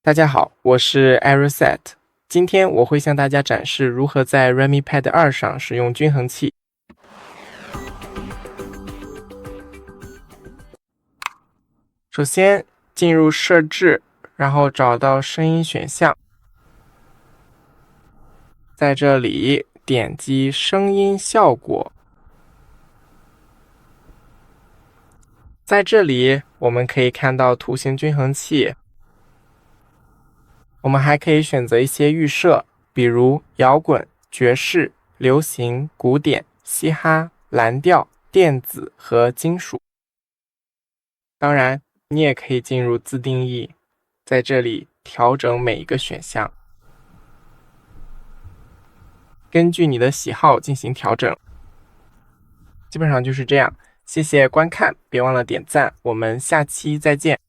大家好，我是 REDMI。今天我会向大家展示如何在 REDMI Pad 2上使用均衡器。首先进入设置，然后找到声音选项，在这里点击声音效果。在这里我们可以看到图形均衡器。我们还可以选择一些预设，比如摇滚、爵士、流行、古典、嘻哈、蓝调、电子和金属。当然，你也可以进入自定义，在这里调整每一个选项，根据你的喜好进行调整。基本上就是这样，谢谢观看，别忘了点赞，我们下期再见。